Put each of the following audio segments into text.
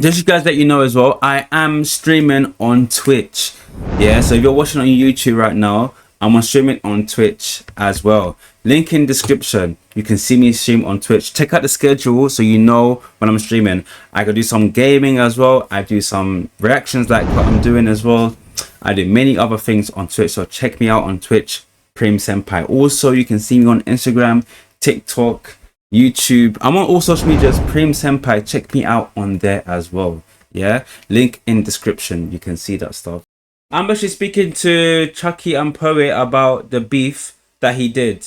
just you guys let you know as well, I am streaming on Twitch. Yeah, so if you're watching on YouTube right now, I'm on streaming on Twitch as well. Link in description. You can see me stream on Twitch. Check out the schedule so you know when I'm streaming. I could do some gaming as well. I do some reactions like what I'm doing as well. I do many other things on Twitch. So check me out on Twitch, Preme Senpai. Also, you can see me on Instagram, TikTok, YouTube. I'm on all social medias, Preme Senpai. Check me out on there as well. Yeah, link in description. You can see that stuff. I'm actually speaking to Chucky and Poet about the beef that he did.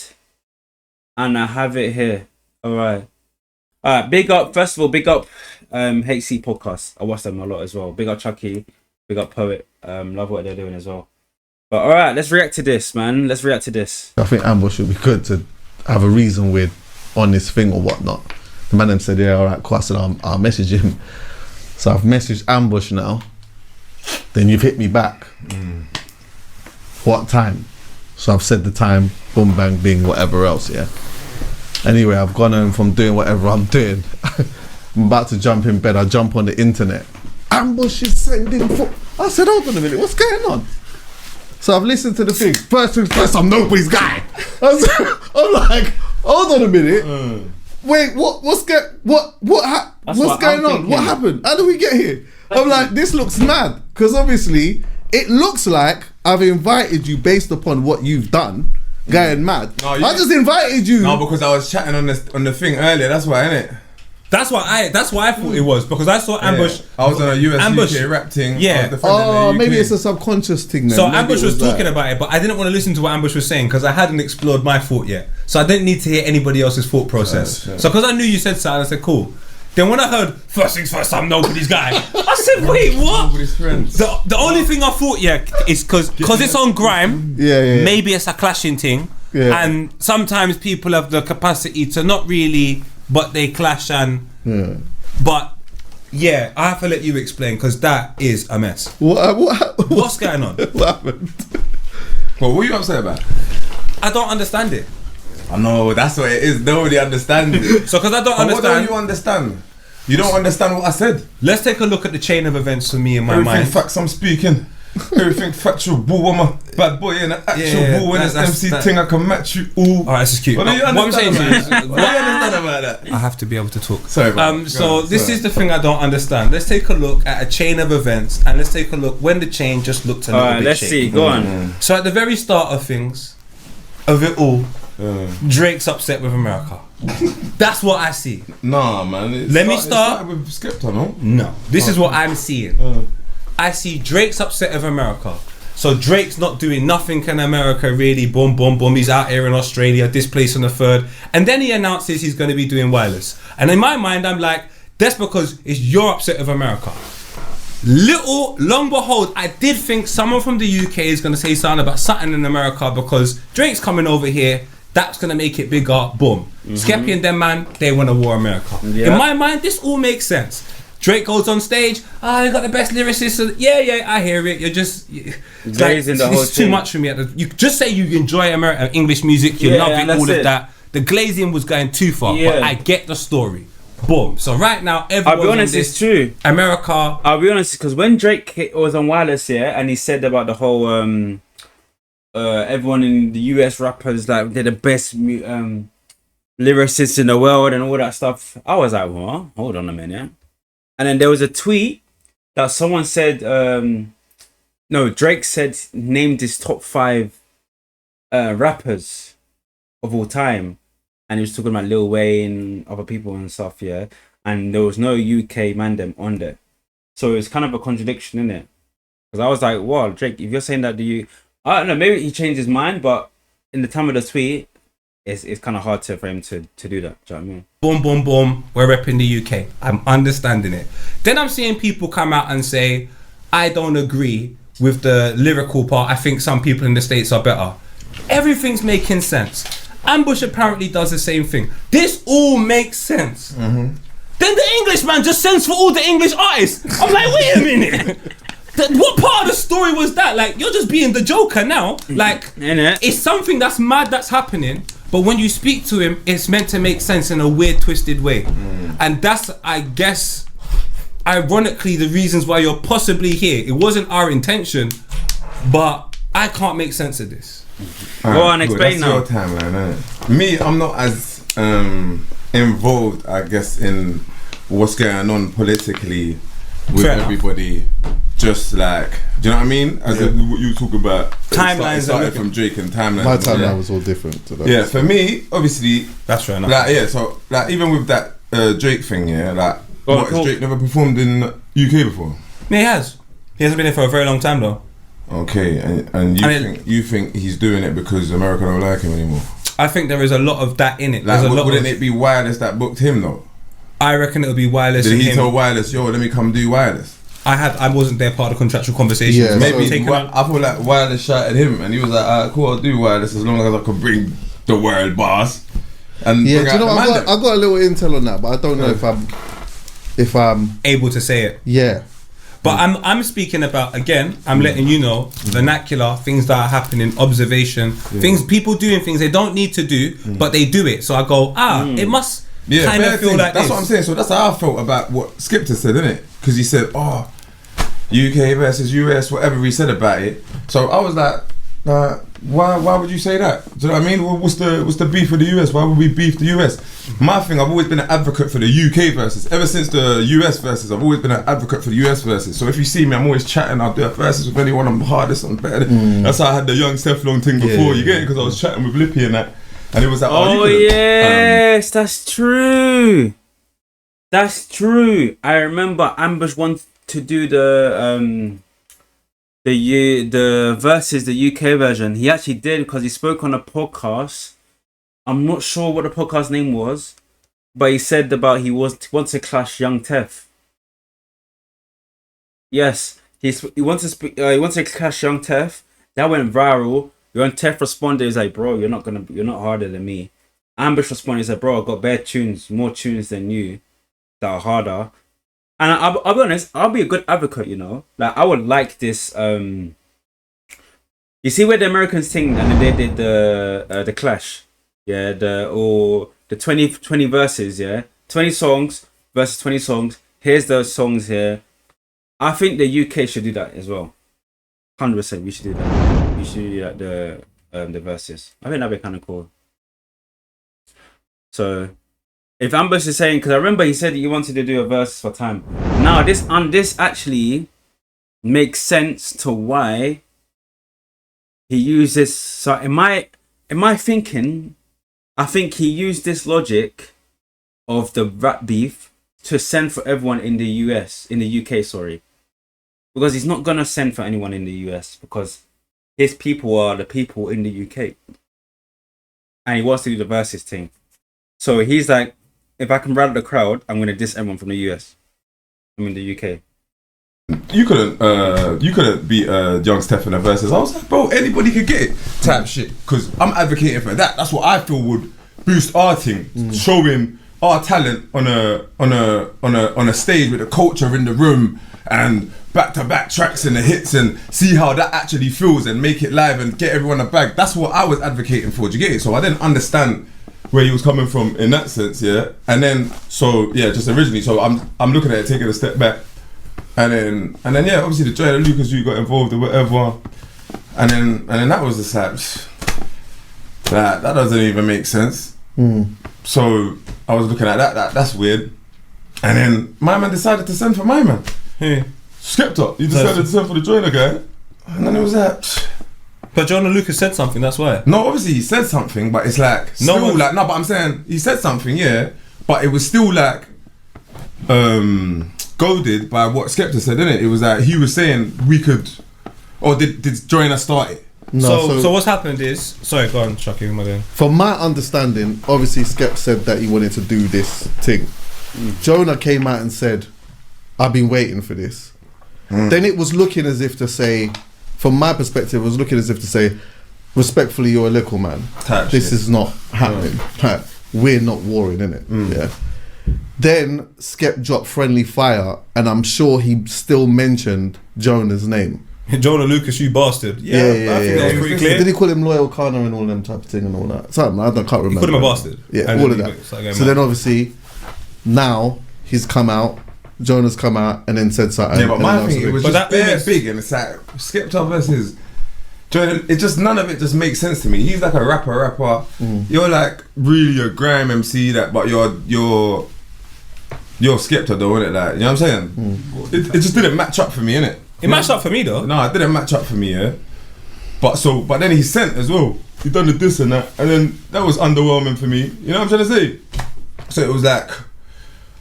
And I have it here. Alright, big up, first of all, big up HC Podcast. I watch them a lot as well. Big up Chucky, big up Poet. Love what they're doing as well. But alright, let's react to this, man. Let's react to this. I think Ambush would be good to have a reason with on this thing or whatnot. The man then said, yeah, alright, cool. I said, I'll message him. So I've messaged Ambush now. Then you've hit me back. What time? So I've said the time, boom, bang, bing, whatever else, yeah. Anyway, I've gone home from doing whatever I'm doing. I'm about to jump in bed. I jump on the internet. Ambush is sending I said, hold on a minute, what's going on? So I've listened to the thing. First things first, I'm nobody's guy. I'm like, hold on a minute. Wait, what's going on? What happened? How do we get here? I'm like, this looks mad. Because obviously, it looks like I've invited you based upon what you've done. Going mad. No, I just invited you. No, because I was chatting on the thing earlier. That's why, innit? That's why I thought it was, because I saw Ambush. Yeah. I was on a US UK rap thing. Yeah. Oh, maybe it's a subconscious thing then. So maybe Ambush was talking about it, but I didn't want to listen to what Ambush was saying because I hadn't explored my thought yet. So I didn't need to hear anybody else's thought process. So because I knew you said something, I said, cool. Then when I heard, first things first, I'm nobody's guy, I said, wait, what? Nobody's friends. The only thing I thought, is because it's on grime, maybe it's a clashing thing. Yeah. And sometimes people have the capacity to not really, but they clash and... Yeah. But, yeah, I have to let you explain because that is a mess. What's going on? What happened? Well, what are you upset about? I don't understand it. I know, that's what it is. Nobody understands it. So, because I don't understand. What don't you understand? You don't understand what I said. Let's take a look at the chain of events for me in my mind. Everything facts I'm speaking. Everything factual. Bull, I'm a bad boy and an actual bull. When it's MC thing, I can match you all. Alright, this is cute. What I'm saying to you is, what do you understand about that? I have to be able to talk. Sorry, this is the thing I don't understand. Let's take a look at a chain of events and let's take a look when the chain just looked a little bit let's shaky. see, go on. So at the very start of things, of it all, Drake's upset with America. That's what I see. Nah, man. Let me start with Skepta, no? No. This is what I'm seeing. I see Drake's upset with America. So Drake's not doing nothing in America really. Boom, boom, boom. He's out here in Australia, this place on the third. And then he announces he's going to be doing wireless. And in my mind, I'm like, that's because it's your upset with America. Long behold, I did think someone from the UK is going to say something about something in America because Drake's coming over here. That's going to make it bigger. Boom. Skeppy and them, man, they want to war America. Yeah. In my mind, this all makes sense. Drake goes on stage. You got the best lyricists. Yeah, I hear it. You're just glazing the whole thing. It's too much for me. You just say you enjoy English music. You love it, all of that. The glazing was going too far, but I get the story. Boom. So right now, everyone's I'll be honest, it's true. America. I'll be honest, because when Drake was on Wireless here and he said about the whole everyone in the US rappers, like they're the best lyricists in the world and all that stuff, I was like, what? Hold on a minute. And then there was a tweet that someone said, Drake said, named his top 5 rappers of all time. And he was talking about Lil Wayne, other people and stuff, yeah. And there was no UK mandem on there. So it's kind of a contradiction, isn't it? Because I was like, wow, Drake, if you're saying that, I don't know, maybe he changed his mind, but in the time of the tweet, it's kind of hard for him to do that. Do you know what I mean? Boom, boom, boom. We're repping the UK. I'm understanding it. Then I'm seeing people come out and say, I don't agree with the lyrical part. I think some people in the States are better. Everything's making sense. Ambush apparently does the same thing. This all makes sense. Then the Englishman just sends for all the English artists. I'm like, wait a minute. What part of the story was that? Like, you're just being the Joker now. Like, it's something that's mad that's happening. But when you speak to him, it's meant to make sense in a weird, twisted way. And that's, I guess, ironically the reasons why you're possibly here. It wasn't our intention, but I can't make sense of this. Go on, explain now. That's your timeline, innit? Me, I'm not as involved, I guess, in what's going on politically with Fair enough. everybody. Just like, do you know what I mean? As in what you talk about, Timelines started from Drake and timelines. My and all timeline that. was all different. To that. Yeah, for me, obviously, That's fair enough. like, yeah. So, like, even with that Drake thing, yeah, like, Oh, what, cool. has Drake never performed in UK before? Yeah, he has. He hasn't been here for a very long time though. Okay, and you think he's doing it because America don't like him anymore? I think there is a lot of that in it. Like, There's a lot wouldn't of, it be Wireless that booked him though? I reckon it'll be Wireless Did and he him. tell Wireless, yo, let me come do Wireless? I wasn't there part of the contractual conversation. Yeah, Maybe taken on. I feel like Wireless shouted him, and he was like, alright, cool, I'll do Wireless as long as I can bring the world boss. And Yeah, bring do you know out what? the I man got a little intel on that, but I don't know if I'm able to say it. yeah. But I'm speaking about, again, I'm letting you know, vernacular, things that are happening, observation, things, people doing things they don't need to do, but they do it. So I go, it must Yeah, kind fair of feel thing. like that's this. what I'm saying. So that's how I felt about what Skipper said, innit? Because he said, oh, UK versus US, whatever he said about it. So I was like, why would you say that? Do you know what I mean? Well, what's the beef with the US? Why would we beef the US? My thing, I've always been an advocate for the UK versus. Ever since the US versus, I've always been an advocate for the US versus. So if you see me, I'm always chatting. I'll do a versus with anyone. I'm the hardest. I'm better. That's how I had the young Stefflon thing before. You get it? Because I was chatting with Lippy and that. And it was like, Oh you could've, yes, that's true. That's true. I remember Ambush wanted to do the versus the UK version. He actually did because he spoke on a podcast. I'm not sure what the podcast name was, but he said about he wants to clash Young Tef. Yes, he wants to clash Young Tef. That went viral. Young Tef responded, he's like, bro, you're not harder than me. Ambush responded, he's like, bro, I've got bare tunes, more tunes than you that are harder. And I'll be honest, I'll be a good advocate, you know. Like, I would like this. You see where the Americans sing and they did the clash, yeah, the 20 verses, yeah, 20 songs versus 20 songs. Here's those songs here. I think the UK should do that as well. 100%, we should do that. We should do that the verses. I think that'd be kind of cool. So. If Ambush is saying, because I remember he said he wanted to do a verse for time. Now this actually makes sense to why he used this. So in my thinking, I think he used this logic of the rap beef to send for everyone in the UK, sorry, because he's not gonna send for anyone in the US because his people are the people in the UK, and he wants to do the verses thing. So he's like, if I can rattle the crowd, I'm gonna diss everyone from the US. I'm in the UK. You couldn't beat Young Steph in a versus. I was like, bro, anybody could get it type shit. Because I'm advocating for that. That's what I feel would boost our team, showing our talent on a stage with the culture in the room and back-to-back tracks and the hits and see how that actually feels and make it live and get everyone a bag. That's what I was advocating for. Do you get it? So I didn't understand where he was coming from in that sense, yeah. And then just originally, so I'm looking at it, taking a step back, and then yeah, obviously the Joy and Lucas you got involved or whatever, and then that was just like that doesn't even make sense. So I was looking at that's weird, and then my man decided to send for my man. Hey. Skepta, he decided to send for the Joyner guy, and then it was that. But Jonah Lucas said something, that's why. No, obviously he said something, but it's like still but I'm saying he said something, yeah, but it was still like goaded by what Skepta said, didn't it? It was like he was saying we could, or did Joyner start it? No, so what's happened is, sorry, go on, Chucky, what am I doing? From my understanding, obviously Skep said that he wanted to do this thing. Jonah came out and said, I've been waiting for this. Then it was looking as if to say, from my perspective, it was looking as if to say, respectfully, you're a little man. This is not happening. We're not warring, innit? Yeah. Then Skep dropped friendly fire, and I'm sure he still mentioned Jonah's name. Jonah Lucas, you bastard. Yeah, I think that was pretty clear. Did he call him Loyal Connor and all them type of thing and all that? Something, I can't remember. He called him a bastard. Yeah, And all of then that. So then obviously, now he's come out. Jonas come out and then said something. Yeah, but and my then thing, it was But just that bare image- big, and it's like Skepta versus Jordan. It just none of it just makes sense to me. He's like a rapper. You're like really a grime MC, but you're Skepta though, isn't it? Like, you know what I'm saying? It just didn't match up for me, innit? It matched up for me though. No, it didn't match up for me, yeah. But then he sent as well. He done the this and that, and then that was underwhelming for me. You know what I'm trying to say? So it was like,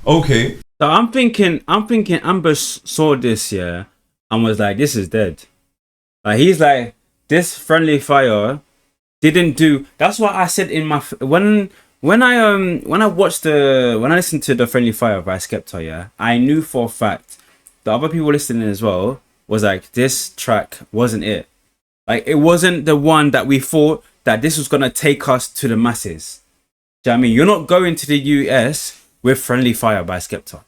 okay. So I'm thinking Ambush saw this, yeah, and was like, this is dead. Like, he's like, this Friendly Fire didn't do. That's what I said in my when I listened to the Friendly Fire by Skepta, yeah, I knew for a fact the other people listening as well was like, this track wasn't it. Like, it wasn't the one that we thought that this was gonna take us to the masses. Do you know what I mean? You're not going to the US with Friendly Fire by Skepta.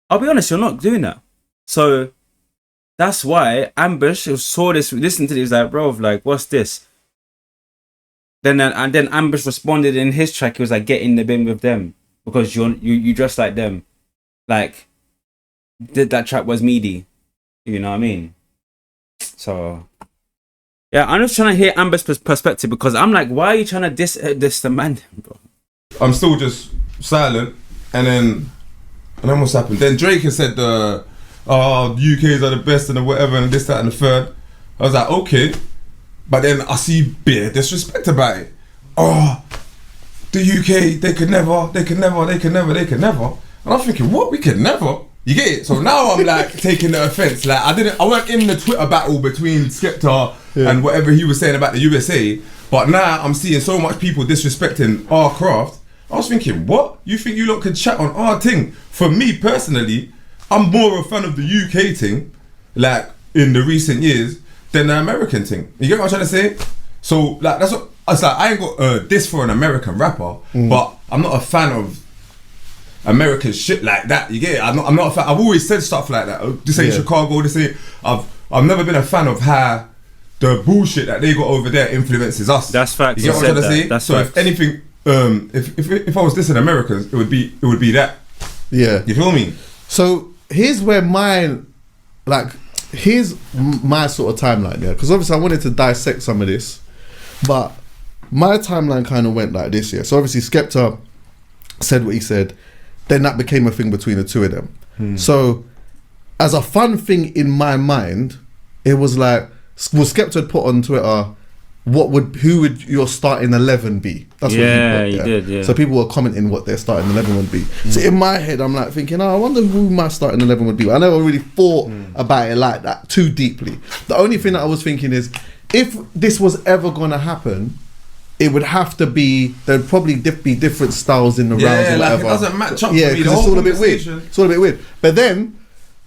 I'll be honest, you're not doing that. So that's why Ambush saw this, listened to it, was like, bro, like, what's this? Then Ambush responded in his track. He was like, get in the bin with them because you dress like them. Like, that track was meaty. You know what I mean? So yeah, I'm just trying to hear Ambush's perspective because I'm like, why are you trying to diss the man, bro? I'm still just silent, and then what's happened? Then Drake has said the UKs are the best and whatever and this, that and the third. I was like, okay, but then I see bare disrespect about it. Oh, the UK, they could never. And I'm thinking, what? We could never? You get it? So now I'm like taking the offense. Like I weren't in the Twitter battle between Skepta and whatever he was saying about the USA, but now I'm seeing so much people disrespecting our craft. I was thinking, what? You think you lot could chat on our thing? For me personally, I'm more a fan of the UK thing, like in the recent years, than the American thing. You get what I'm trying to say? So like that's what I was like. I ain't got this for an American rapper, but I'm not a fan of American shit like that. You get it? I'm not a fan. I've always said stuff like that. This ain't Chicago. This ain't. I've never been a fan of how the bullshit that they got over there influences us. That's facts. You get what I'm trying to say? That's so facts. if anything, if I was dissing Americans, it would be that. Yeah. You feel me? So here's where here's my sort of timeline, yeah. Because obviously I wanted to dissect some of this, but my timeline kind of went like this, yeah. So obviously Skepta said what he said, then that became a thing between the two of them. So as a fun thing in my mind, it was like, well, Skepta had put on Twitter, who would your starting 11 be? That's what he did, yeah. So people were commenting what their starting 11 would be. So in my head, I'm like thinking, I wonder who my starting 11 would be. I never really thought about it like that too deeply. The only thing that I was thinking is, if this was ever going to happen, it would have to be, there'd probably be different styles in the rounds or whatever. Like it doesn't match up. Yeah, to me. because it's all a bit weird. It's all a bit weird. But then,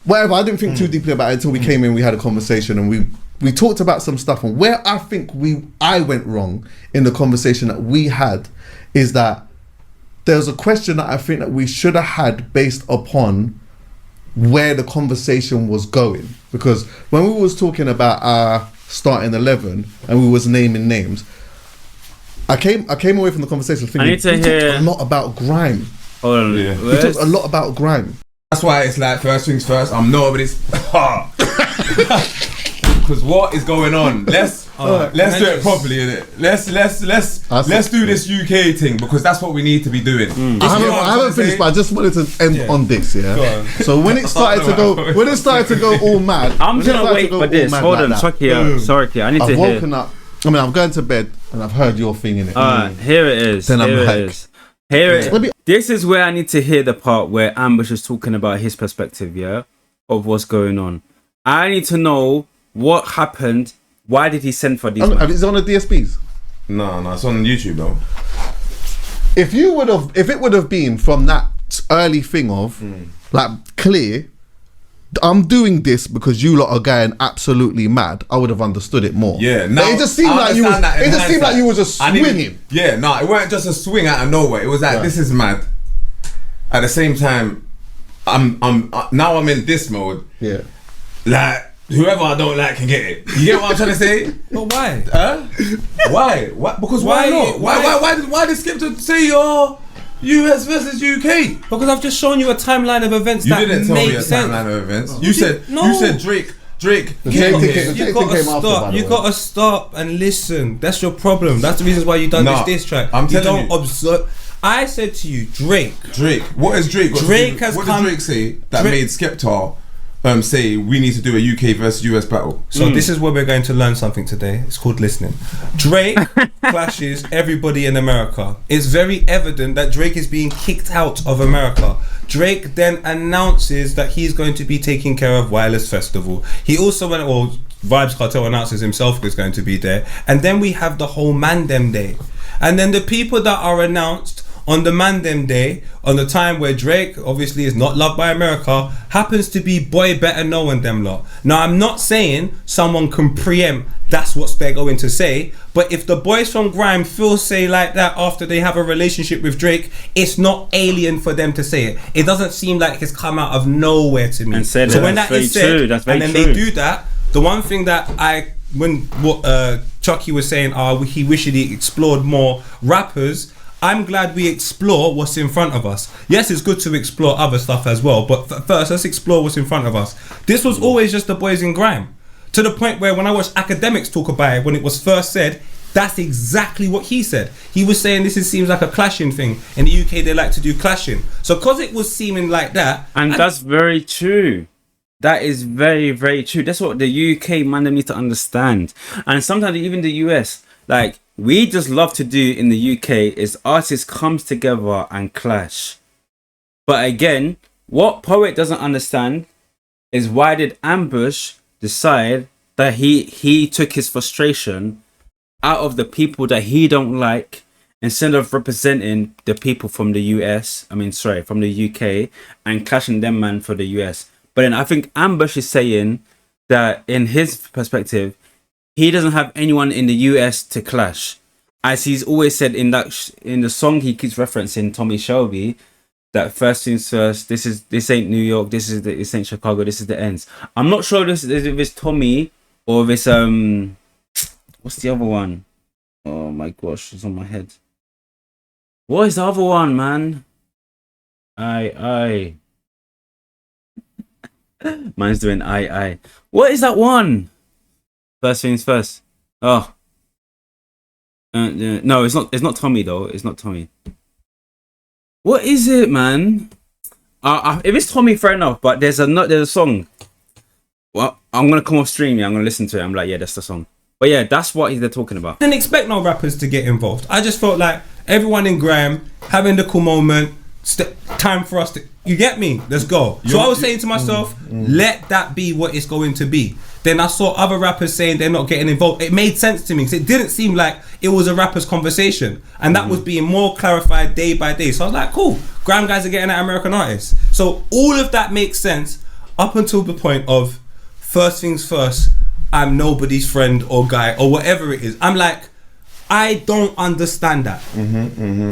whatever, I didn't think too deeply about it until we came in, we had a conversation and we talked about some stuff. And where I think I went wrong in the conversation that we had is that there's a question that I think that we should have had based upon where the conversation was going. Because when we was talking about our starting 11 and we was naming names, I came away from the conversation thinking we talked a lot about grime. Hold on, Yeah. We talked a lot about grime. That's why it's like first things first. I'm nobody's. Because what is going on? Let's do it properly, innit? Let's do this UK thing because that's what we need to be doing. I haven't finished, but I just wanted to end on this. Yeah. So when it started to go all mad, I'm gonna wait for this. Hold on, sorry, I need to I've hear. woken up. I mean, I'm going to bed and I've heard your thing in it. Here it is. Then I'm here like, it is. Here it is. This is where I need to hear the part where Ambush is talking about his perspective, yeah, of what's going on. I need to know what happened. Why did he send for these? Is it on the DSPs? No, it's on YouTube though. If it would have been from that early thing of like clear, I'm doing this because you lot are going absolutely mad, I would have understood it more. Yeah, but it just seemed like you was. It just seemed like you was just swinging. It weren't just a swing out of nowhere. It was like this is mad. At the same time, I'm in this mode. Yeah. Like whoever I don't like can get it. You get what I'm trying to say? But why? Why? Because why not? Why did Skepta say US versus UK. Because I've just shown you a timeline of events You that didn't tell me make a sense. timeline of events. You said Drake. The You Drake gotta thing came after, by stop. the You way. gotta stop and listen. That's your problem. That's the reason why you done Nah, this diss track. I'm you telling don't observe. I said to you, Drake. What has Drake got Drake to do? has What come- did Drake say that Drake- made Skepta say we need to do a UK versus US battle? So this is where we're going to learn something today. It's called listening. Drake clashes everybody in America. It's very evident that Drake is being kicked out of America. Drake then announces that he's going to be taking care of Wireless Festival. He also went, or Vibes Cartel announces himself is going to be there. And then we have the whole Mandem Day. And then the people that are announced on the Mandem Day, on the time where Drake obviously is not loved by America, happens to be Boy Better Know and them lot. Now I'm not saying someone can preempt that's what they're going to say, but if the boys from Grime feel say like that after they have a relationship with Drake, it's not alien for them to say it. It doesn't seem like it's come out of nowhere to me. And said so it, when that's that is very said, true, that's very and then true. they do that, the one thing that when Chucky was saying, he wished he explored more rappers. I'm glad we explore what's in front of us. Yes, it's good to explore other stuff as well, but first, let's explore what's in front of us. This was always just the boys in Grime. To the point where when I watched academics talk about it, when it was first said, that's exactly what he said. He was saying seems like a clashing thing. In the UK, they like to do clashing. So because it was seeming like that... And that's very true. That is very, very true. That's what the UK man need to understand. And sometimes even the US, like, we just love to do in the UK is artists comes together and clash. But again, what Poet doesn't understand is why did Ambush decide that he took his frustration out of the people that he don't like instead of representing the people from the from the UK and clashing them man for the US. But then I think Ambush is saying that in his perspective, he doesn't have anyone in the US to clash. As he's always said in the song he keeps referencing Tommy Shelby, that first things first, this ain't New York, this ain't Chicago, this is the ends. I'm not sure if it's Tommy or if it's what's the other one? Oh my gosh, it's on my head. What is the other one, man? I. Mine's doing I. What is that one? First things first. Oh. No, it's not Tommy though. It's not Tommy. What is it, man? If it's Tommy, fair enough. But there's a song. Well, I'm gonna come off stream. Yeah, I'm gonna listen to it. I'm like, yeah, that's the song. But yeah, that's what they're talking about. Didn't expect no rappers to get involved. I just felt like everyone in Grime having the cool moment. Time for us to, you get me? Let's go. So I was saying to myself, let that be what it's going to be. Then I saw other rappers saying they're not getting involved. It made sense to me because it didn't seem like it was a rapper's conversation, and that was being more clarified day by day. So I was like, cool, Grime guys are getting at American artists. So all of that makes sense up until the point of first things first, I'm nobody's friend or guy or whatever it is. I'm like, I don't understand that.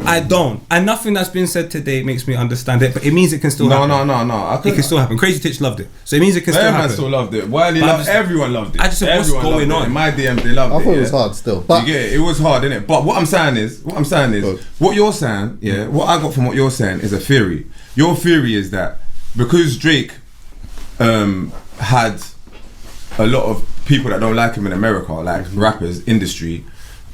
I don't. And nothing that's been said today makes me understand it, but it means it can still happen. No. It can still happen. Crazy Titch loved it. So it means it can still happen. Man still loved it. Wiley loved it. Everyone loved it. I just said, what's Everyone going loved it. on? In my DMs, they loved it. I thought it was hard still. But You get it? It was hard, innit? But what I'm saying is, what you're saying, what I got from what you're saying is a theory. Your theory is that because Drake had a lot of people that don't like him in America, like rappers, industry,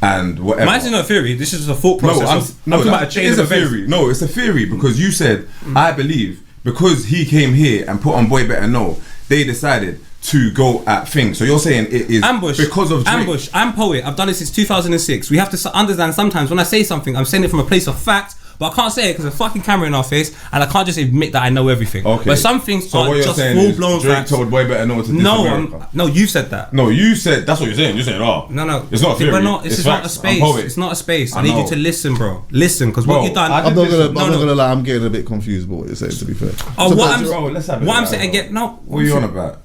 and whatever. Mine's not a theory. This is a thought process. I'm talking about a chain of events. Theory. No, it's a theory because you said, I believe, because he came here and put on Boy Better Know, they decided to go at things. So you're saying it is Ambush because of Drake. Ambush. I'm Poet. I've done it since 2006. We have to understand sometimes when I say something, I'm saying it from a place of fact, but I can't say it because there's a fucking camera in our face, and I can't just admit that I know everything. Okay. But some things So what are you're just saying full is blown Drake facts. told Boy Better Know to diss America. No, you said that. No, you said that's what you're saying. You're saying, oh, No. it's not a theory. We're not. This It's is not a facts. space. I'm Poet. It's not a space. I I need know. you to listen, bro. Listen, because Bro, what you done. I I'm not listen. gonna lie. I'm getting a bit confused about what you're saying. To be fair. Oh, what I'm, Bro, let's have it what I'm right, saying bro. again. No. What are you on about?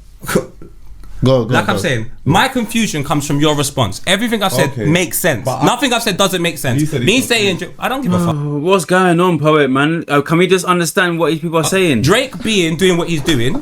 Go. Like I'm saying, my confusion comes from your response. Everything I've said Okay. makes sense. But Nothing I've said doesn't make sense. You said Me he's saying, I don't give a fuck. What's going on, Poet, man? Can we just understand what these people are saying? Drake doing what he's doing,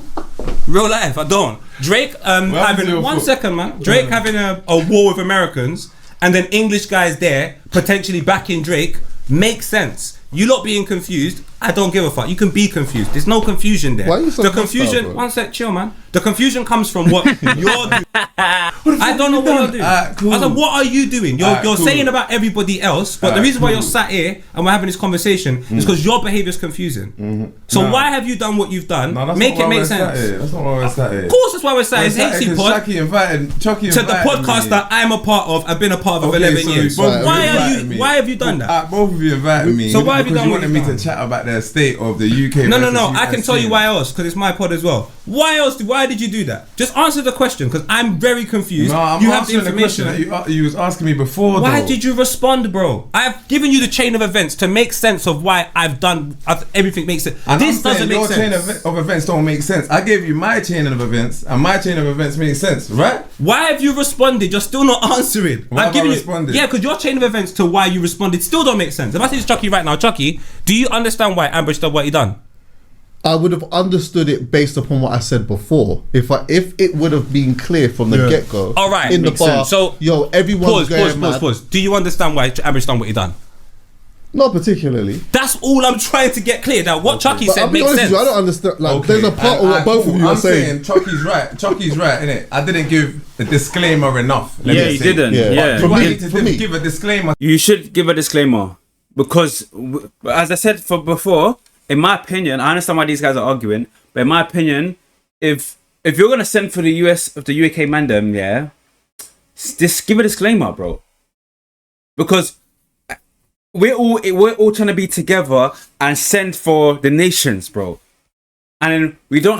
real life, I don't. Drake happened to having your 1 foot? second, man. Drake having a war with Americans, and then English guys there potentially backing Drake makes sense. You lot being confused, I don't give a fuck. You can be confused. There's no confusion there. Why are you so the hostile, confusion, bro? one sec, chill, man. The confusion comes from what you're doing. I don't know what you're doing. Cool. I said, what are you doing? You're Cool. saying about everybody else, but the reason why you're sat here and we're having this conversation is because your behaviour is confusing. So why have you done what you've done? Make it make sense. That's not why we're sat here. Of course, that's why we're sat here. It's HC Pod. Chucky invited To the podcast me. that I'm a part of, I've been a part of 11 years. both Why of you are invited you? me. Why have you done that? Both of you invited me. So why have you because done what wanted you've me done? to chat about the state of the UK. No. versus I can US tell you scene. why else, because it's my pod as well. Why else? Why did you do that? Just answer the question, because I'm very confused. No, I'm you have the answering the question information. that you was asking me before. Why though. did you respond, bro? I've given you the chain of events to make sense of why I've done everything makes sense. And This I'm saying doesn't make your sense. chain of events don't make sense. I gave you my chain of events, and my chain of events makes sense, right? Why have you responded? You're still not answering. Why have I given responded? Yeah, because your chain of events to why you responded still don't make sense. If I say to Chucky right now, Chucky, do you understand why Ambush done what he done? I would have understood it based upon what I said before. If it would have been clear from the get go. All right, in the makes bar. sense. So yo, everyone's going mad. Pause. Do you understand why Ambush done what he done? Not particularly. That's all I'm trying to get clear. Now, what Chucky But said I'll be makes honest sense. with you, I don't understand. Like, there's a part of what both of you are saying. Chucky's right. Chucky's right, innit? I didn't give a disclaimer enough. let Yeah, me you say. didn't. Yeah. Yeah. Do For I me- need to for me. give a disclaimer? You should give a disclaimer because, as I said before, in my opinion, I understand why these guys are arguing, but in my opinion, if you're gonna send for the US of the UK mandem, yeah, just give a disclaimer, bro, because we're all trying to be together and send for the nations, bro, and we now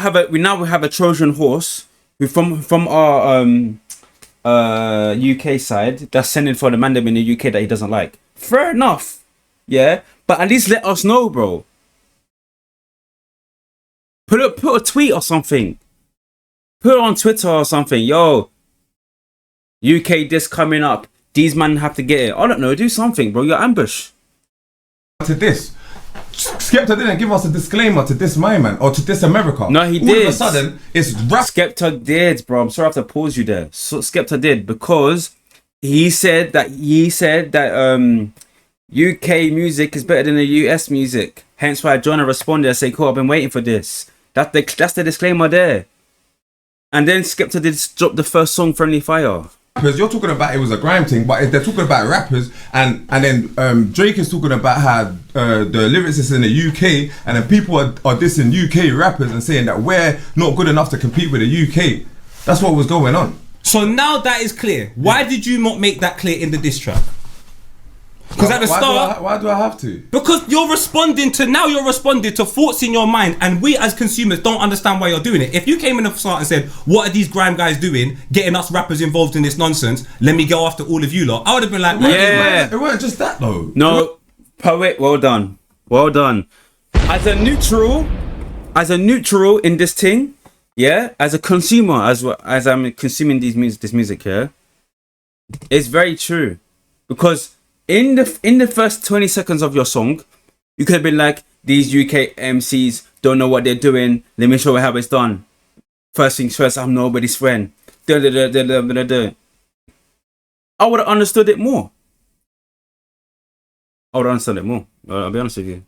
have a Trojan horse who from our UK side that's sending for the mandem in the UK that he doesn't like. Fair enough, yeah, but at least let us know, bro. Put a tweet or something. Put it on Twitter or something. Yo, UK this coming up. These men have to get it. I don't know. Do something, bro. You're ambush. To this. Skepta didn't give us a disclaimer to this my man or to this America. No, he All did. of a sudden, it's rap. Skepta did, bro. I'm sorry I have to pause you there. So Skepta did because he said that UK music is better than the US music. Hence why Jonah responded and say, "Cool, I've been waiting for this." That's the disclaimer there. And then Skepta did drop the first song, Friendly Fire. Rappers, you're talking about it was a grime thing, but they're talking about rappers, and then Drake is talking about how the lyricists in the UK, and then people are dissing UK rappers and saying that we're not good enough to compete with the UK. That's what was going on. So now that is clear. Why did you not make that clear in the diss track? Because at the start, why do I have to? because you're responding to thoughts in your mind, and we as consumers don't understand why you're doing it. If you came in the start and said, "What are these grime guys doing? Getting us rappers involved in this nonsense? Let me go after all of you lot," I would have been like, Yeah. It weren't just that though. No, poet, well done. Well done. As a neutral in this thing, yeah, as a consumer, as I'm consuming this music, yeah, it's very true. Because in the first 20 seconds of your song, you could have been like, these UK MCs don't know what they're doing. Let me show you how it's done. First things first, I'm nobody's friend. I would have understood it more. I'll be honest with you.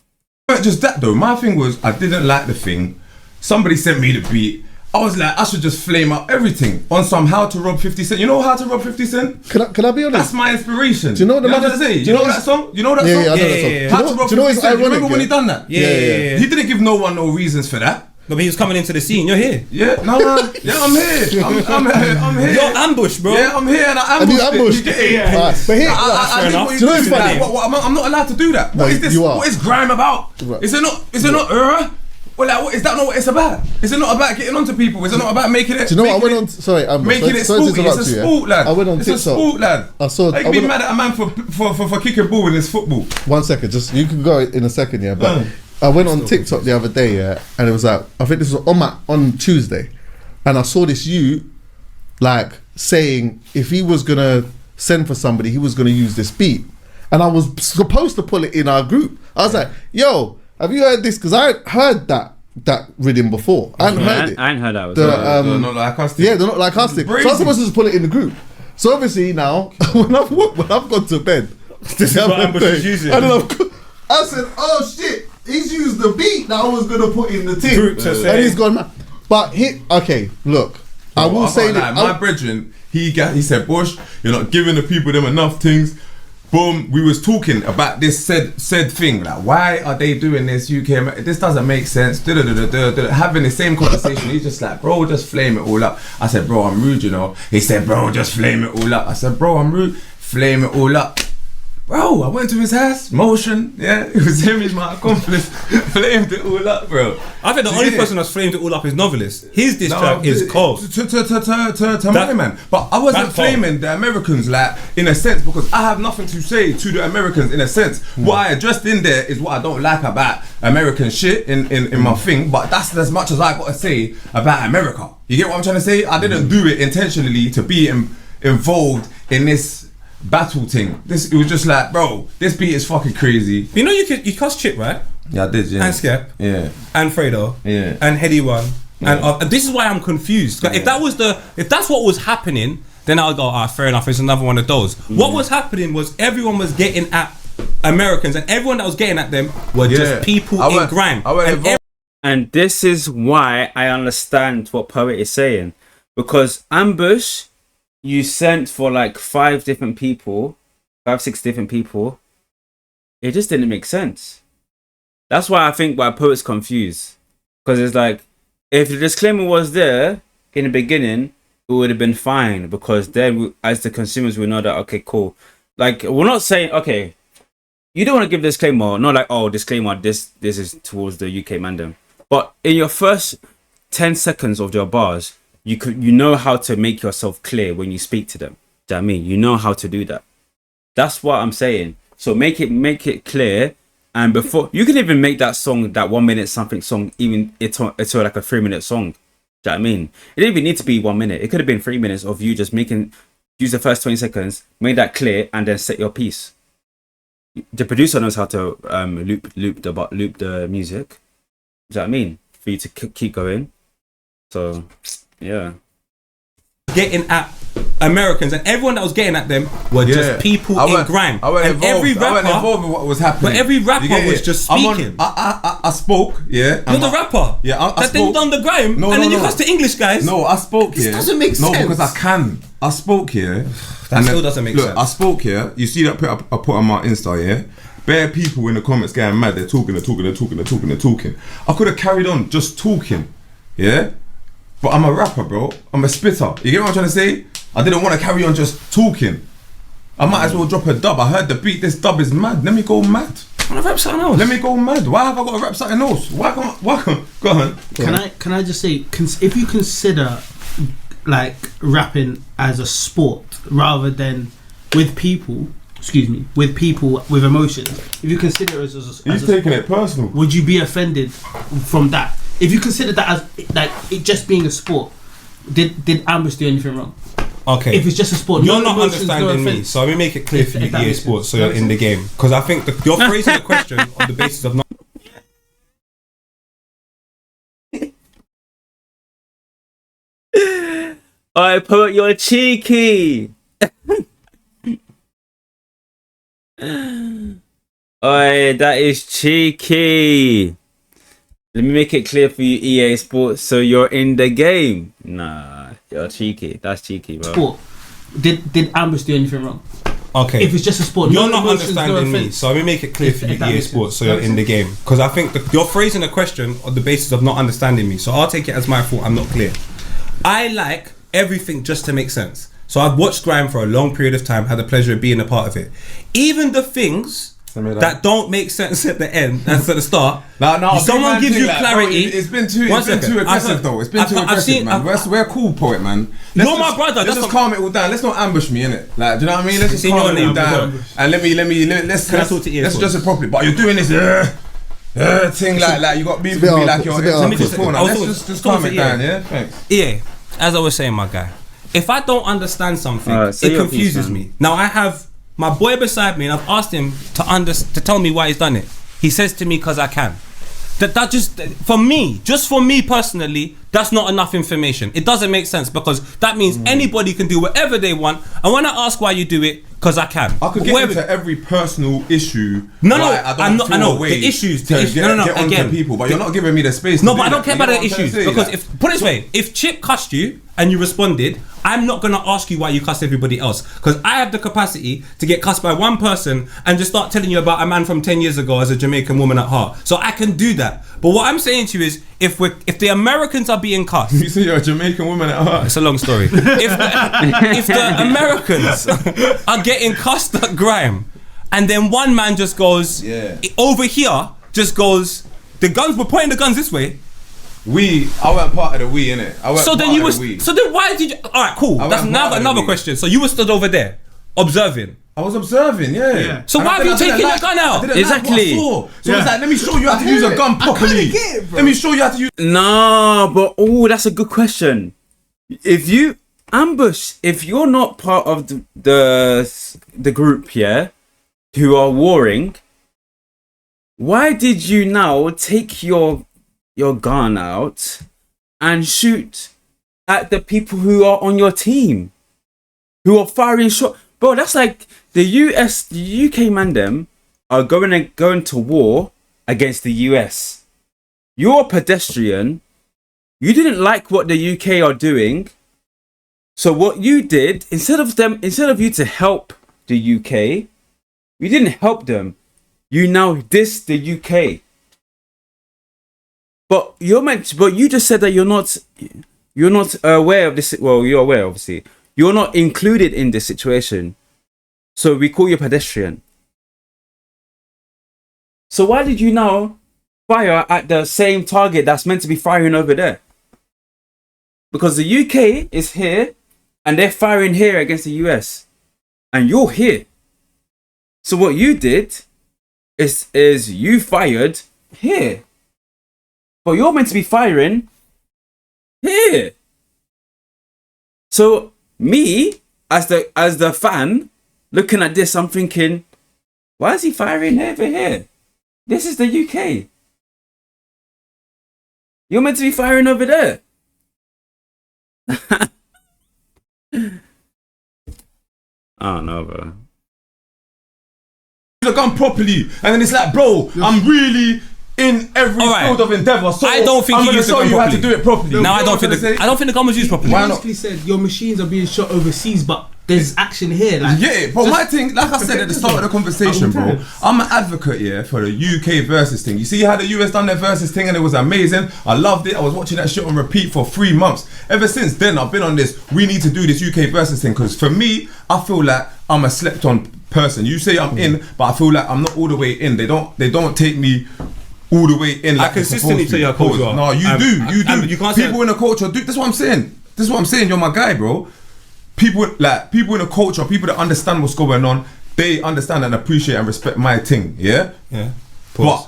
But just that though, my thing was I didn't like the thing. Somebody sent me the beat. I was like, I should just flame up everything on some how to rob 50 Cent. You know how to rob 50 Cent? Can I be honest? That's my inspiration. Do you know what the what man I'm saying? is- You know that song? You know that Yeah, song? yeah, I know that Yeah, song. yeah, yeah. Do How to you rob know 50 it's Cent. ironic? Remember when he done that? Yeah. He didn't give no one no reasons for that. No, but he was coming into the scene. You're here. Yeah, no, yeah, I'm here. I'm here. You're ambush, bro. Yeah, I'm here and I And you ambushed it. ambushed. You get it? Yeah. Alright, but here, I fair did enough. what Do you know what's did. funny? I'm not allowed to do that. No, What is this? you are. What is grime about? Right. Is it not? Well, like, is that not what it's about? Is it not about getting onto people? Is it not about making it? do you know what I making went on? Sorry, Making it sorry to sporty. It's interrupt a you, yeah. sport, lad. I went on It's a TikTok. sport, lad. I saw. Like, I be went- mad at a man for kicking ball in his football. 1 second, just you can go in a second, yeah. But I went on TikTok the other day, yeah, and it was like I think this was on Tuesday, and I saw this like saying if he was gonna send for somebody, he was gonna use this beat, and I was supposed to pull it in our group. I was like, "Yo, have you heard this?" Because I heard that rhythm before. I hadn't heard it. I ain't heard that. Not like us. Yeah, they're not like us. So Crazy. I'm supposed to just put it in the group. So obviously now, when I've gone to bed, This is what Ambush is using. and then I said, oh shit, he's used the beat that I was gonna put in the thing, Group to say. and he's gone mad. But look, I will say that my brethren, he said, Bush, you're not giving the people them enough things. Boom, we was talking about this said thing, like why are they doing this? UK, this doesn't make sense. Having the same conversation, he's just like, bro, just flame it all up. I said, bro, I'm rude, you know. He said, bro, just flame it all up. I said, bro, I'm rude, flame it all up. Bro, I went to his house, motion, yeah, it was him, he's my accomplice, flamed it all up, bro. I think the only person that's flamed it all up is Novelist. His diss track is cold. To my man. But I wasn't flaming the Americans, like, in a sense, because I have nothing to say to the Americans, in a sense. What I addressed in there is what I don't like about American shit in my thing, but that's as much as I got to say about America. You get what I'm trying to say? I didn't do it intentionally to be involved in this battle thing. It was just like, bro, this beat is fucking crazy. You know you cuss Chip, right? Yeah, I did, yeah. And Skep. Yeah. And Fredo. Yeah. And Heady One. Yeah. And this is why I'm confused. If that's what was happening, then I'll go, fair enough, it's another one of those. What was happening was everyone was getting at Americans, and everyone that was getting at them were just people in grime. And this is why I understand what Poet is saying. Because Ambush, you sent for like 6 different people. It just didn't make sense. That's why I think why Poet's confused. Because it's like, if the disclaimer was there in the beginning, it would have been fine. Because then, as the consumers, we know that, okay, cool. Like, we're not saying, okay, you don't want to give disclaimer, not like, oh, disclaimer, this is towards the UK mandem. But in your first 10 seconds of your bars, you know how to make yourself clear when you speak to them. Do you know what I mean? You know how to do that. That's what I'm saying. So make it clear, and before you can even make that song, that 1 minute something song, even it's like a 3-minute song. Do you know what I mean? It didn't even need to be 1 minute. It could have been 3 minutes of you just use the first 20 seconds, make that clear, and then set your piece. The producer knows how to loop the music. Do you know what I mean? For you to keep going. So. Yeah. Getting at Americans, and everyone that was getting at them were just people in grime. I wasn't involved in what was happening. But every rapper was just speaking. I spoke, yeah. You're the rapper. Yeah, I spoke. Then you done the grime, and then you cuss the English guys. No, I spoke here. This doesn't make sense. No, because I can. I spoke here. That still doesn't make sense. Look, I spoke here. You see that I put on my Insta, yeah? Bare people in the comments getting mad. They're talking. I could have carried on just talking, yeah? But I'm a rapper, bro. I'm a spitter. You get what I'm trying to say? I didn't want to carry on just talking. I might as well drop a dub. I heard the beat. This dub is mad. Let me go mad. I want to rap something else. Let me go mad. Why have I got to rap something else? Why come? Go on. Can I just say, if you consider like rapping as a sport rather than with people with emotions, if you consider it as He's taking it personal. Would you be offended from that? If you consider that as like it just being a sport, did Ambush do anything wrong? Okay. If it's just a sport, you're not understanding me. So let me make it clear for you, EA Sports, so you're in the game. Because I think you're phrasing the question on the basis of not. Alright, Poet, you're cheeky. Alright, that is cheeky. Let me make it clear for you, EA Sports, so you're in the game. Nah, you're cheeky. That's cheeky, bro. Sport. Did Ambush do anything wrong? Okay. If it's just a sport, you're not understanding me. So let me make it clear for you, EA Sports, so you're in the game. Because I think you're phrasing the question on the basis of not understanding me. So I'll take it as my fault. I'm not clear. I like everything just to make sense. So I've watched grime for a long period of time. Had the pleasure of being a part of it. Even the things that don't make sense at the end and at the start. No. Someone gives you clarity. Bro, it's been too aggressive though. It's been too aggressive, man. We're cool, Poet, man. You're my brother. Let's just calm it all down. Let's not ambush me, innit? Like, do you know what I mean? Let's just calm it all down. And let's just it properly. But you're doing this thing like you got me like you're let's just calm it down, yeah? Thanks. Yeah, as I was saying, my guy. If I don't understand something, it confuses me. Now I have my boy beside me, and I've asked him to tell me why he's done it. He says to me, "Cause I can." That just for me personally, that's not enough information. It doesn't make sense because that means anybody can do whatever they want. And when I ask why you do it, because I can. I could get into every personal issue. No, I know the issues. Get onto Again, people, but you're not giving me the space. No, to but do I don't that. care You about know the what I'm trying issues to say? because Like, if put it this way, if Chip cussed you and you responded, I'm not gonna ask you why you cussed everybody else because I have the capacity to get cussed by one person and just start telling you about a man from 10 years ago as a Jamaican woman at heart. So I can do that. But what I'm saying to you is, if the Americans are being cussed, you say you're a Jamaican woman at heart. it's a long story. If the Americans are getting cussed at Grime, and then one man just goes over here, just goes, we're pointing the guns this way. I weren't part of the we, innit? So then why did you? All right, cool. That's now another question. So you were stood over there, observing. I was observing, yeah. So why have you taken your gun out? Exactly. So it's like, let me show you how to use a gun properly. Let me show you how to use. No, but that's a good question. If you ambush, if you're not part of the group, who are warring, why did you now take your gun out and shoot at the people who are on your team, who are firing shot? Bro, that's like the UK man them are going to war against the US. You're a pedestrian. You didn't like what the UK are doing. So what you did, instead of you to help the UK, you didn't help them. You now diss the UK. But you just said that you're not aware of this. Well, you're aware, obviously. You're not included in this situation. So we call you a pedestrian. So why did you now fire at the same target that's meant to be firing over there? Because the UK is here and they're firing here against the US. And you're here. So what you did is you fired here. But you're meant to be firing here. So me, as the fan, looking at this, I'm thinking, why is he firing over here? This is the UK. You're meant to be firing over there. I don't know, bro. Use a gun properly, and then it's like, bro, I'm really in every field of endeavor. So I don't think I'm he gonna used the show gun you how to properly. do it properly. No, I don't think the gun was used properly. You Why not? basically said your machines are being shot overseas, but there's action here. Like, Yeah, but my thing, like I said at the start of the conversation, bro, I'm an advocate, for the UK versus thing. You see how the US done their versus thing and it was amazing? I loved it. I was watching that shit on repeat for 3 months. Ever since then, I've been on this, we need to do this UK versus thing, because for me, I feel like I'm a slept on person. You say I'm in, but I feel like I'm not all the way in. They don't take me all the way in. Like I consistently tell you how cold you are. No, you do. You can't say people in the culture do. That's what I'm saying. You're my guy, bro. People in the culture, people that understand what's going on, they understand and appreciate and respect my thing. Yeah. Pause.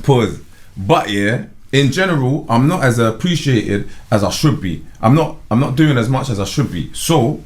Pause. But in general, I'm not as appreciated as I should be. I'm not doing as much as I should be. So,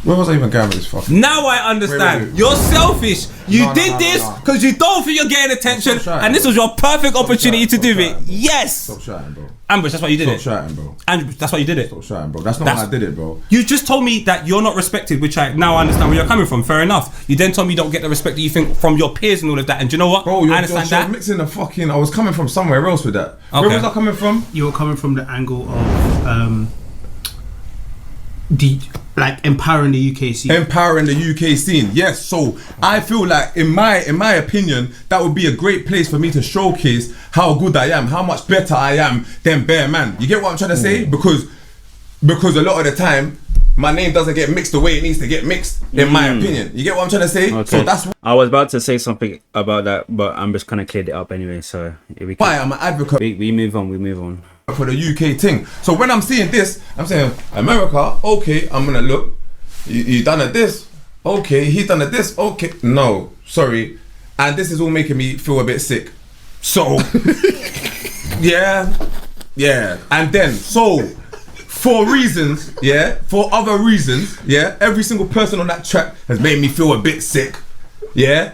where was I even going with this fucking? Now I understand. Wait. You're selfish. You No, did no, this no. because you don't think you're getting attention, Stop shouting, and this was your perfect opportunity to do it. shouting, bro. Yes. Stop shouting, bro. Ambush, that's why you did Stop it. shouting, bro. Ambush, that's why you did it. Stop shouting, bro. That's not why I did it, bro. You just told me that you're not respected, which I now understand where you're coming from. Fair enough. You then told me you don't get the respect that you think from your peers and all of that. And do you know what? Bro, I understand you're that. mixing the fucking. I was coming from somewhere else with that. Okay. Where was I coming from? you're coming from the angle of empowering the UK scene. Empowering the UK scene. Yes. So I feel like, in my opinion, that would be a great place for me to showcase how good I am, how much better I am than Bear Man. You get what I'm trying to say? Because a lot of the time, my name doesn't get mixed the way it needs to get mixed, in my opinion. You get what I'm trying to say? Okay. So that's I was about to say something about that, but I'm just kind of cleared it up anyway. So we why I'm an advocate we move on. for the UK thing. So when I'm seeing this, I'm saying, America, okay, I'm gonna look. You done at this, okay. He done at this, okay. No, sorry, and this is all making me feel a bit sick. So, yeah, and then for other reasons, every single person on that track has made me feel a bit sick.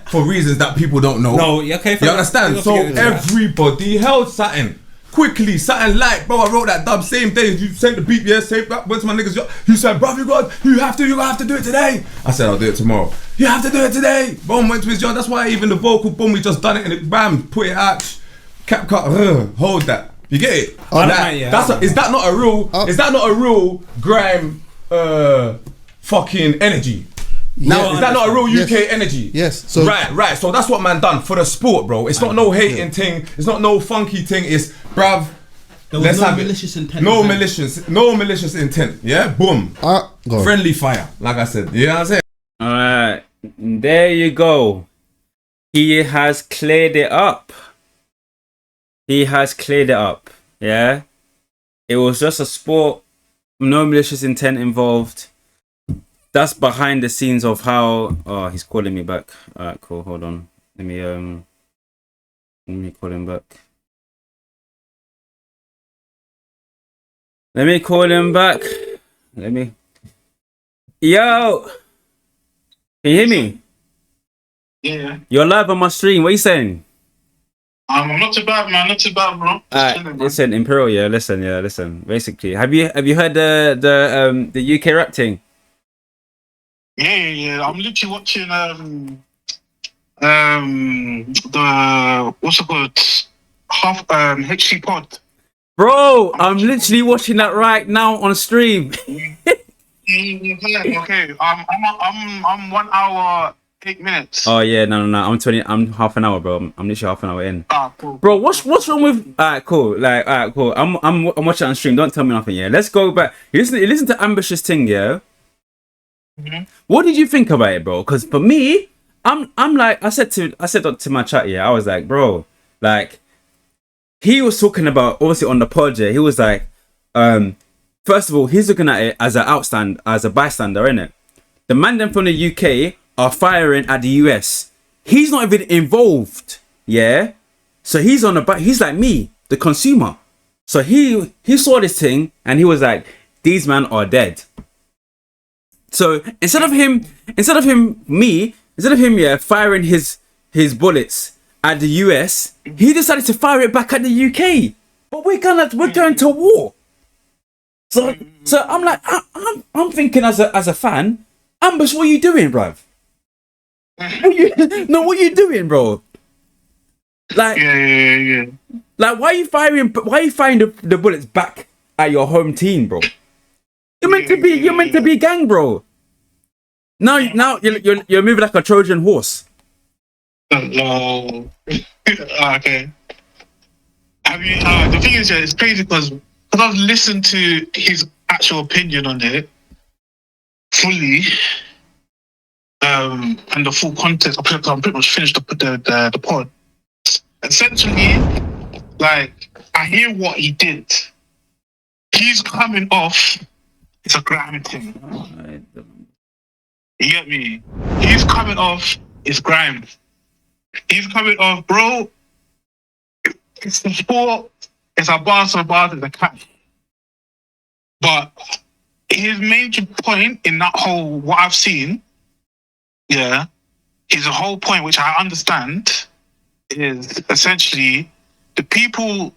For reasons that people don't know. No, okay. You understand? So everybody held something. quickly, something like, bro, I wrote that dub same day. You sent the beat, yeah, same. Went to my niggas. You said, bro, you have to do it today. I said, I'll do it tomorrow. You have to do it today. Boom, went to his job. That's why even the vocal, boom, we just done it and it, bam, put it out. Cap cut, hold that. You get it? Is that not a real grime fucking energy? Now, is that not a real UK energy? Yes. So right. So that's what man done for the sport, bro. It's not no hating thing. It's not no funky thing. It's bruv. There was no malicious intent. No malicious intent. Yeah, boom. Friendly fire. Like I said. You know what I'm saying? All right, there you go. He has cleared it up. Yeah. It was just a sport. No malicious intent involved. That's behind the scenes of how. Oh, he's calling me back. Alright, cool. Hold on. Let me call him back. Yo, can you hear me? Yeah. You're live on my stream. What are you saying? I'm not too bad, man. Not too bad, bro. Listen, Imperial. Yeah, listen. Basically, have you heard the UK rap thing? Yeah. I'm literally watching the what's it called? HC Pod. Bro, I'm literally watching that right now on stream. Okay. I'm 1 hour 8 minutes. Oh yeah, no. I'm half an hour, bro. I'm literally half an hour in. Cool. Bro, what's wrong with? Alright, cool. I'm watching on stream. Don't tell me nothing. Yeah, let's go back. You listen to Ambitious thing, yeah. Mm-hmm. What did you think about it, bro? Because for me, I'm like I said to my chat, yeah, I was like, bro, like he was talking about obviously on the pod, yeah, he was like, first of all, he's looking at it as a bystander, innit? The man them from the UK are firing at the US. He's not even involved, yeah. So he's on the back. He's like me, the consumer. So he saw this thing and he was like, these men are dead. So instead of him, yeah, firing his bullets at the US, he decided to fire it back at the UK. But we're going to war. So I'm like, I'm thinking as a fan, Ambush, what are you doing, bruv? What are you doing, bro? Like, yeah. Like, why are you firing the bullets back at your home team, bro? You're meant to be gang, bro. Now you're moving like a Trojan horse. No. Okay. Have you? The thing is, it's crazy because I've listened to his actual opinion on it fully, and the full context. I'm pretty much finished the pod. Essentially, like, I hear what he did. He's coming off. It's a grime thing. You get me? He's coming off. It's grime. He's coming off, bro. It's the sport. It's a bar, it's a catch. But his major point in that whole what I've seen, yeah, his whole point, which I understand, is essentially the people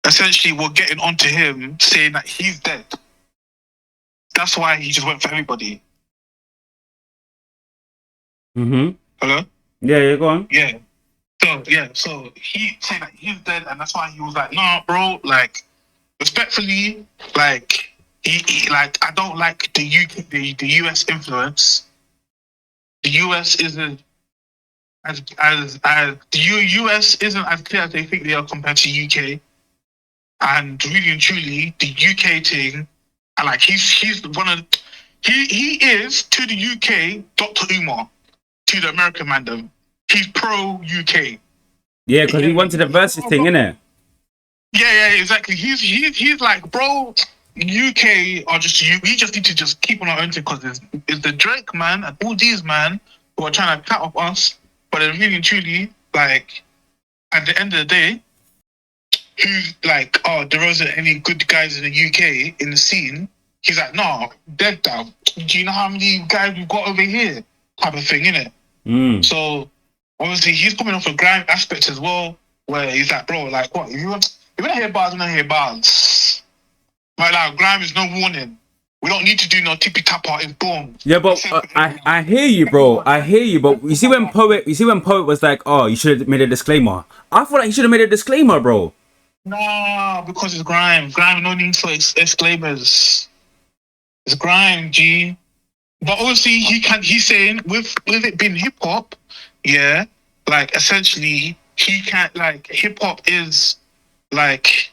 essentially were getting onto him saying that he's dead. That's why he just went for everybody. Mm-hmm. Hello? Yeah, go on. Yeah. So he said that he's dead, and that's why he was like, "Nah, bro, like, respectfully, like, he like, I don't like the UK, the US influence. The US isn't as the US isn't as clear as they think they are compared to UK, and really and truly, the UK thing, and like, he's one of he is to the UK Dr. Umar, to the American man. He's pro UK. Yeah, because he wanted a versus thing, innit? Yeah, exactly. He's like, bro, UK are just you. We just need to just keep on our own thing because it's the Drake man and all these man who are trying to cut off us. But then really and truly, like, at the end of the day, who's like, oh, there wasn't any good guys in the UK in the scene. He's like, nah, dead down. Do you know how many guys we've got over here? Type of thing, innit? So obviously he's coming off a grime aspect as well, where he's like, bro, like, what? If we don't hear bars, we don't hear bars. Right now, grime is no warning. We don't need to do no tippy tapper. It's boom. Yeah, but I hear you, bro. I hear you, but you see when poet was like, oh, you should have made a disclaimer. I thought like he should have made a disclaimer, bro. Nah, because it's grime. Grime, no need for exclaimers. It's grime, G. But obviously, he's saying with it being hip hop, yeah, like essentially he can't like hip hop is like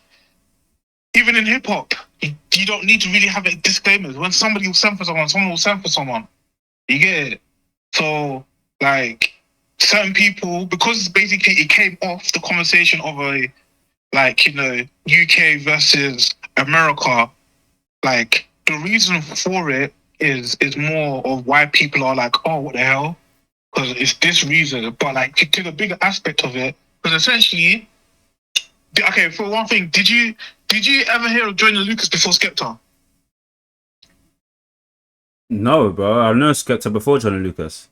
even in hip hop, you don't need to really have a disclaimers. When somebody will send for someone, someone will send for someone. You get it? So like certain people, because basically it came off the conversation of a like, you know, UK versus America, like the reason for it is more of why people are like, oh, what the hell? Because it's this reason. But like to the bigger aspect of it, because essentially, okay, for one thing, did you ever hear of Joyner Lucas before Skepta? No, bro. I know Skepta before Johnny Lucas.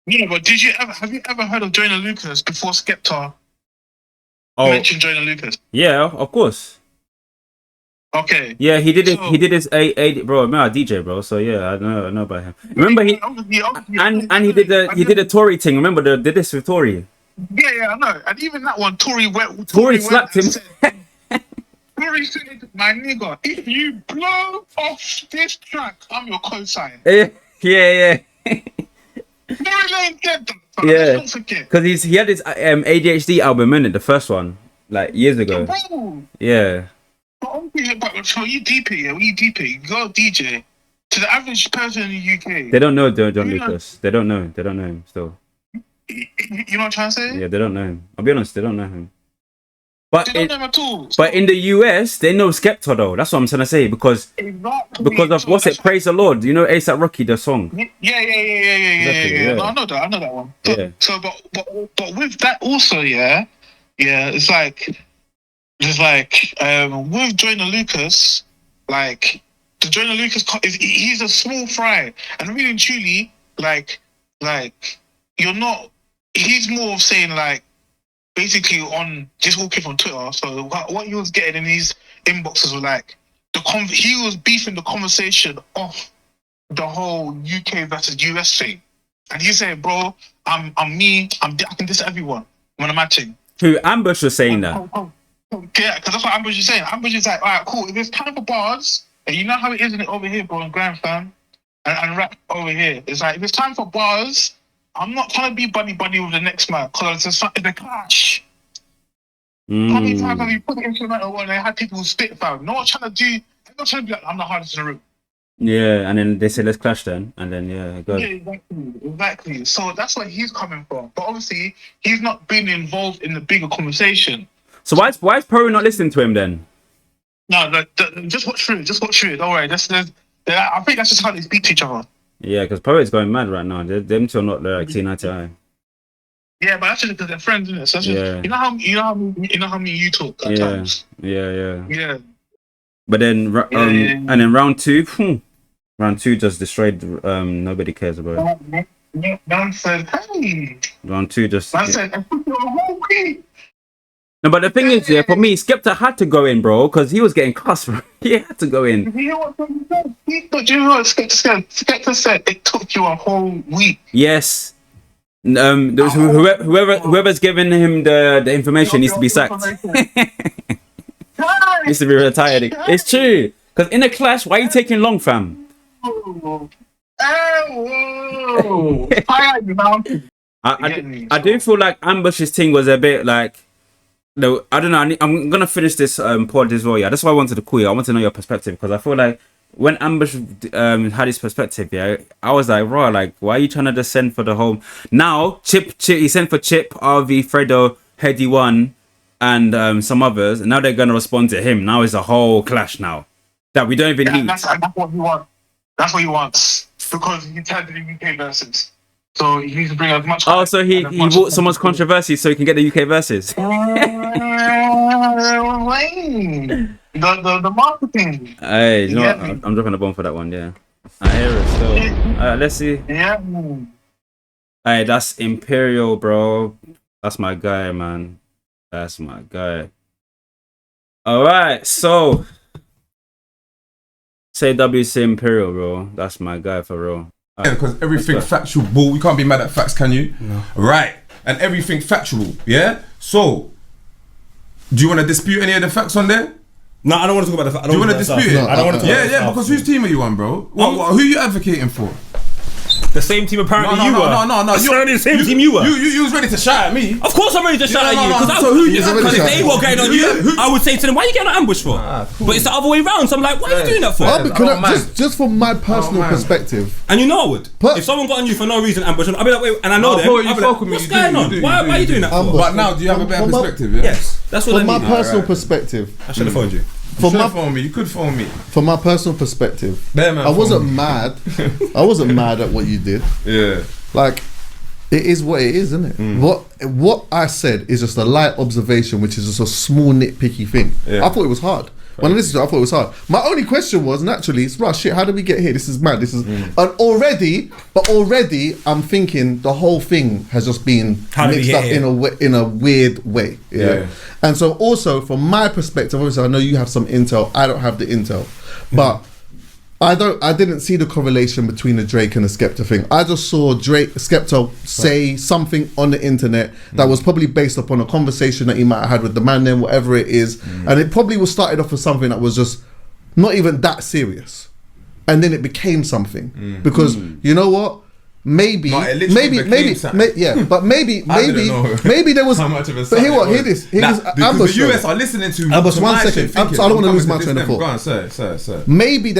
Yeah, but have you ever heard of Joyner Lucas before Skepta mentioned Joyner Lucas? Yeah, of course. Okay. Yeah, he did it. So, he did his a bro. Man, a DJ, bro. So yeah, I know about him. Remember he did a Tory thing. Remember did this with Tory? Yeah, I know. And even that one, Tory slapped him. Tory said, "My nigga, if you blow off this track, I'm your co-sign." Yeah. Tory Lane said that. Yeah. Don't forget. Because he had his ADHD album in it, the first one, like years ago. Yeah. But so you deep it, yeah? When you deep it, you go DJ. To the average person in the UK, they don't know John Lucas. They don't know. They don't know him still. You know what I'm trying to say? Yeah, they don't know him. I'll be honest, they don't know him. But they don't know him at all. But in the US, they know Skepta though. That's what I'm trying to say because of what's it? Praise the Lord. You know A$AP Rocky, the song. Yeah. No, I know that one. So, but with that also, yeah, it's like with Joyner Lucas, like the Joyner Lucas he's a small fry, and really and truly, like you're not. He's more of saying like basically on just walking on Twitter. So what he was getting in his inboxes were like he was beefing the conversation off the whole UK versus US thing, and he's saying, "Bro, I can diss everyone when I'm matching." Who Ambush was saying that? Yeah, because that's what Ambush is saying. Ambush is like, all right, cool. If it's time for bars, and you know how it is in it over here, bro, in Grand Fam and rap over here. It's like if it's time for bars, I'm not trying to be buddy with the next man because it's a clash. How many times have you put the instrumental on and they had people who spit, fam? No one's trying to do. They're not trying to be like, I'm the hardest in the room. Yeah, and then they say let's clash then, and then go. Yeah, exactly. So that's where he's coming from. But obviously, he's not been involved in the bigger conversation. So why is Pro not listening to him then? No, just watch through it. Just watch through it. Don't worry. I think that's just how they speak to each other. Yeah, because Poet's going mad right now. Them two are not like seeing eye to eye. Yeah, but that's just because they're friends, isn't it? So you know how me you talk at times. Yeah. But then and then round two just destroyed. Nobody cares about it. Man said, "Hey." Round two just. Man said, "I put you a whole week." No, but the thing is, for me, Skepta had to go in, bro, because he was getting cussed, bro. He had to go in. You know what Skepta said? It took you a whole week. Yes. Whoever's giving him the information needs to be sacked. Needs to be retired. It's true. Because in a clash, why are you taking long, fam? I do feel like Ambush's thing was a bit like. No, I don't know. I'm gonna finish this pod as well. Yeah, that's why I wanted to call you. I want to know your perspective because I feel like when Ambush had his perspective, yeah, I was like, bro, like, why are you trying to just send for the whole? Now, Chip, he sent for Chip, RV, Fredo, Heady One, and some others, and now they're gonna respond to him. Now it's a whole clash now that we don't even need. That's what he wants. That's what he wants because he tried to do UK versus. So he needs to bring as much. Oh, so he brought so much controversy so he can get the UK verses. The marketing. Hey, you know what? I'm dropping a bomb for that one. Yeah, I hear it still. Let's see. Yeah. Hey, that's Imperial, bro. That's my guy, man. That's my guy. All right, so say WC Imperial, bro. That's my guy for real. Yeah, because everything factual, bull. You can't be mad at facts, can you? No. Right, and everything factual. Yeah. So, do you want to dispute any of the facts on there? No, I don't want to talk about the. Do you want to dispute it? I don't want to talk about Yeah, because whose team are you on, bro? Who are you advocating for? The same team apparently you were. No. You're the same team you were. You was ready to shout at me. Of course I'm ready to shout at you. Because So who you if they were getting on you, I would say to them, why are you getting an ambush for? Cool. But it's the other way round. So I'm like, why are you doing that for? Just from my personal perspective, And you know I would. If someone got on you for no reason, ambush, I'll be like, wait, and I know them. bro, you I'll be fuck like, with me, what's you going do, on? you do, Why you do, are you doing you that do. for? But now, do you have a better perspective? Yeah. Yes, that's what I from my need. personal perspective, I should have phoned you. You should phone me. You could phone me. from my personal perspective, There, man, I wasn't phone me. mad. I wasn't mad at what you did. Yeah. Like, it is what it is, isn't it? What I said is just a light observation, which is just a small nitpicky thing. Yeah. I thought it was hard. When I listened to it, I thought it was hard. My only question was, naturally, it's right, shit, how did we get here? This is mad. This is and already I'm thinking the whole thing has just been How did we mixed get up here? in a weird way. Yeah. And so also from my perspective, obviously I know you have some intel, I don't have the intel. But I didn't see the correlation between the Drake and the Skepta thing. I just saw Skepta say something on the internet that was probably based upon a conversation that he might have had with the man then, whatever it is. And it probably was started off with something that was just not even that serious. And then it became something. Because you know what? Maybe No, it literally became something. yeah, but maybe I didn't know maybe there was how much of a but hear sign what it hear was. this Because ambush the US though. are listening to Ambush, to one my second. shit, thinking, So I don't I'm wanna lose coming my to train this of them. thought. Go on, sir. Maybe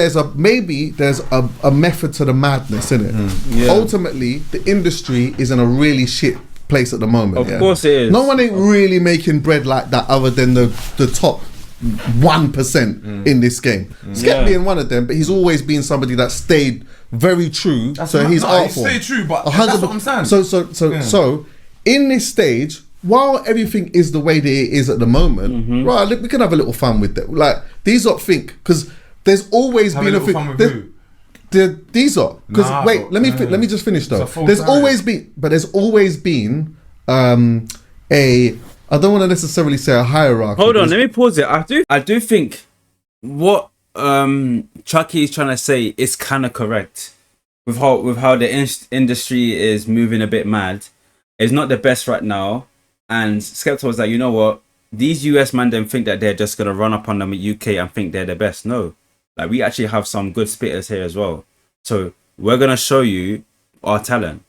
there's a method to the madness, in it. Ultimately, the industry is in a really shit place at the moment. Of course it is. No one ain't really making bread like that other than the top 1% in this game. Skep being one of them, but he's always been somebody that stayed very true to his art form. Stay true, but that's what I'm saying. So in this stage, while everything is the way that it is at the moment, right? Look, we can have a little fun with that. Like these lot think because there's always Have been a a little thing. fun with who? These are because Nah, wait, but, let me just finish though. It's a full There's time. always been a I don't want to necessarily say a hierarchy. Hold on, but let me pause it. I do think what Chucky is trying to say is kind of correct with how the industry is moving a bit mad. It's not the best right now, and Skepta was like, you know what? These US man them think that they're just gonna run up on them at UK and think they're the best. No, like we actually have some good spitters here as well. So we're gonna show you our talent.